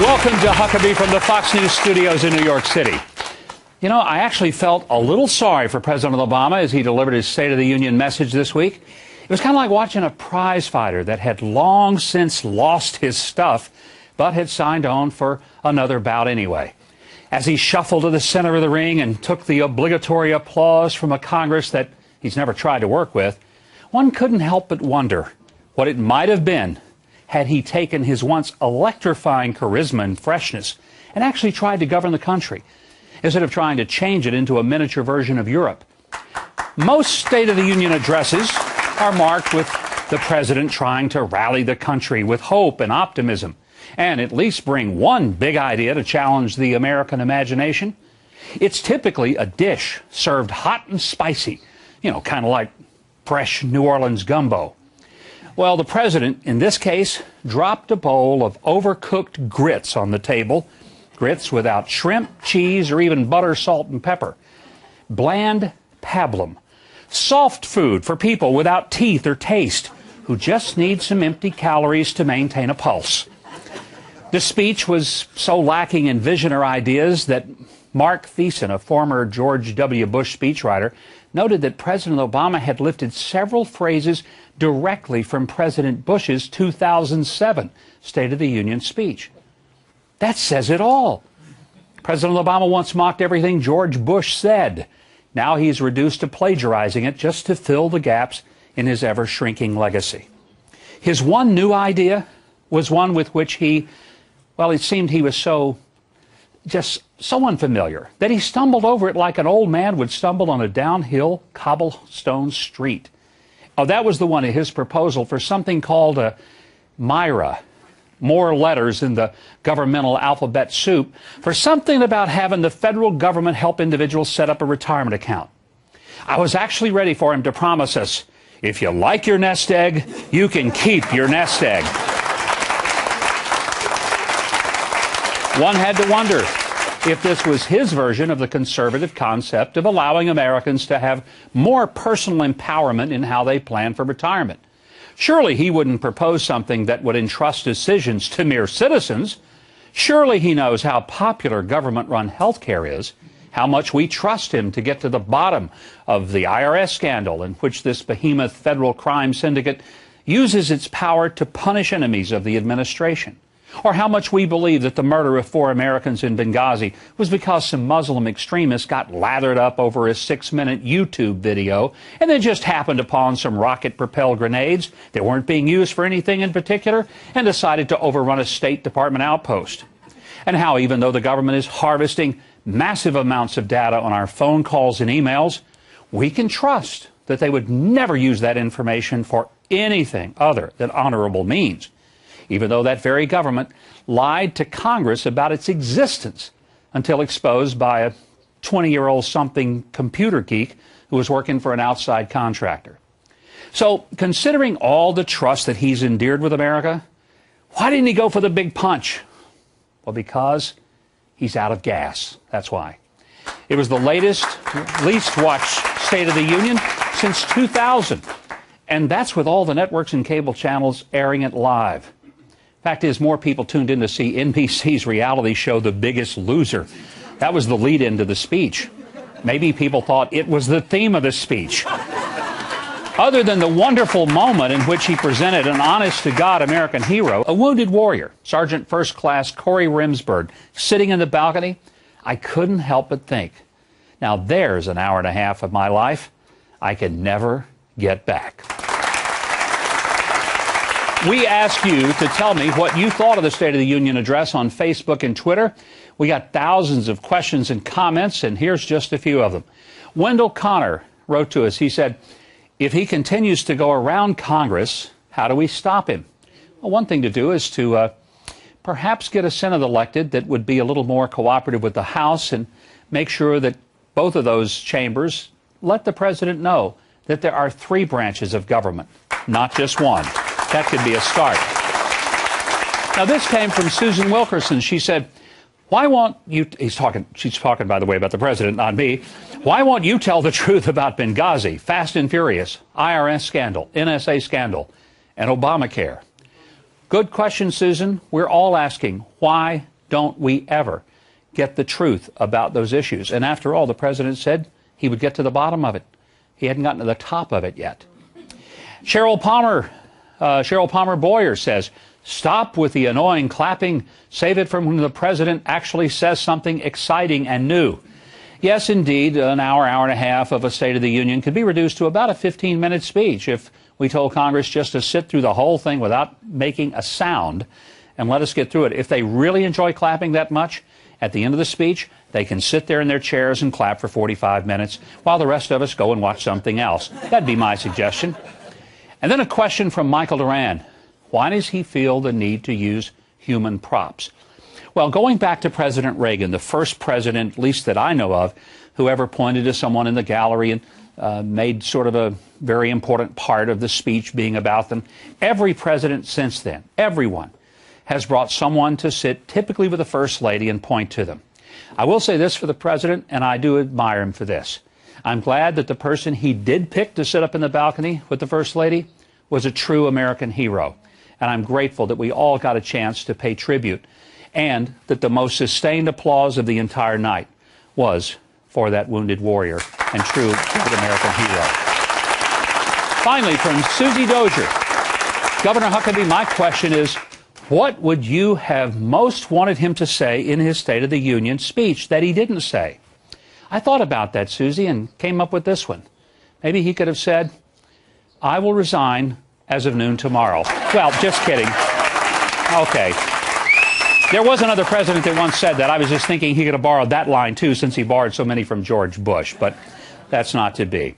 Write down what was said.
Welcome to Huckabee from the Fox News studios in New York City. You know, I actually felt a little sorry for President Obama as he delivered his State of the Union message this week. It was kind of like watching a prize fighter that had long since lost his stuff, but had signed on for another bout anyway. As he shuffled to the center of the ring and took the obligatory applause from a Congress that he's never tried to work with, one couldn't help but wonder what it might have been had he taken his once electrifying charisma and freshness and actually tried to govern the country, instead of trying to change it into a miniature version of Europe. Most State of the Union addresses are marked with the president trying to rally the country with hope and optimism, and at least bring one big idea to challenge the American imagination. It's typically a dish served hot and spicy, you know, kind of like fresh New Orleans gumbo. Well, the president, in this case, dropped a bowl of overcooked grits on the table. Grits without shrimp, cheese, or even butter, salt, and pepper. Bland pablum. Soft food for people without teeth or taste, who just need some empty calories to maintain a pulse. The speech was so lacking in vision or ideas that Mark Thiessen, a former George W. Bush speechwriter, noted that President Obama had lifted several phrases directly from President Bush's 2007 State of the Union speech. That says it all. President Obama once mocked everything George Bush said. Now he's reduced to plagiarizing it just to fill the gaps in his ever-shrinking legacy. His one new idea was one with which he, well, it seemed he was so unfamiliar that he stumbled over it like an old man would stumble on a downhill cobblestone street. Oh, that was the one of his proposal for something called a Myra. More letters in the governmental alphabet soup, for something about having the federal government help individuals set up a retirement account. I was actually ready for him to promise us, if you like your nest egg, you can keep your nest egg. One had to wonder if this was his version of the conservative concept of allowing Americans to have more personal empowerment in how they plan for retirement. Surely he wouldn't propose something that would entrust decisions to mere citizens. Surely he knows how popular government-run health care is, how much we trust him to get to the bottom of the IRS scandal in which this behemoth federal crime syndicate uses its power to punish enemies of the administration. Or how much we believe that the murder of 4 Americans in Benghazi was because some Muslim extremists got lathered up over a 6-minute YouTube video and then just happened upon some rocket-propelled grenades that weren't being used for anything in particular and decided to overrun a State Department outpost. And how, even though the government is harvesting massive amounts of data on our phone calls and emails, we can trust that they would never use that information for anything other than honorable means, even though that very government lied to Congress about its existence until exposed by a 20-year-old something computer geek who was working for an outside contractor. So, considering all the trust that he's endeared with America, why didn't he go for the big punch? Well, because he's out of gas. That's why. It was the latest, least watched State of the Union since 2000. And that's with all the networks and cable channels airing it live. Fact is, more people tuned in to see NBC's reality show, The Biggest Loser. That was the lead-in to the speech. Maybe people thought it was the theme of the speech. Other than the wonderful moment in which he presented an honest-to-God American hero, a wounded warrior, Sergeant First Class Corey Rimsberg, sitting in the balcony, I couldn't help but think, now there's an hour and a half of my life I can never get back. We ask you to tell me what you thought of the State of the Union address on Facebook and Twitter. We got thousands of questions and comments, and here's just a few of them. Wendell Connor wrote to us. He said, if he continues to go around Congress, how do we stop him? Well, one thing to do is to perhaps get a Senate elected that would be a little more cooperative with the House and make sure that both of those chambers let the president know that there are 3 branches of government, not just one. That could be a start. Now, this came from Susan Wilkerson. She said, why won't you, she's talking, by the way, about the president, not me. Why won't you tell the truth about Benghazi, Fast and Furious, IRS scandal, NSA scandal, and Obamacare? Good question, Susan. We're all asking, why don't we ever get the truth about those issues. And after all, the president said he would get to the bottom of it. He hadn't gotten to the top of it yet. Cheryl Palmer Boyer says, stop with the annoying clapping. Save it from when the president actually says something exciting and new. Yes, indeed, an hour and a half of a State of the Union could be reduced to about a 15-minute speech if we told Congress just to sit through the whole thing without making a sound and let us get through it. If they really enjoy clapping that much, at the end of the speech, they can sit there in their chairs and clap for 45 minutes while the rest of us go and watch something else. That'd be my suggestion. And then a question from Michael Duran. Why does he feel the need to use human props? Well, going back to President Reagan, the first president, at least that I know of, who ever pointed to someone in the gallery and made sort of a very important part of the speech being about them, every president since then, everyone, has brought someone to sit typically with the First Lady and point to them. I will say this for the president, and I do admire him for this. I'm glad that the person he did pick to sit up in the balcony with the First Lady was a true American hero. And I'm grateful that we all got a chance to pay tribute, and that the most sustained applause of the entire night was for that wounded warrior and true American hero. Finally, from Susie Dozier, Governor Huckabee, my question is, what would you have most wanted him to say in his State of the Union speech that he didn't say? I thought about that, Susie, and came up with this one. Maybe he could have said, I will resign as of noon tomorrow. Well, just kidding. Okay. There was another president that once said that. I was just thinking he could have borrowed that line, too, since he borrowed so many from George Bush. But that's not to be.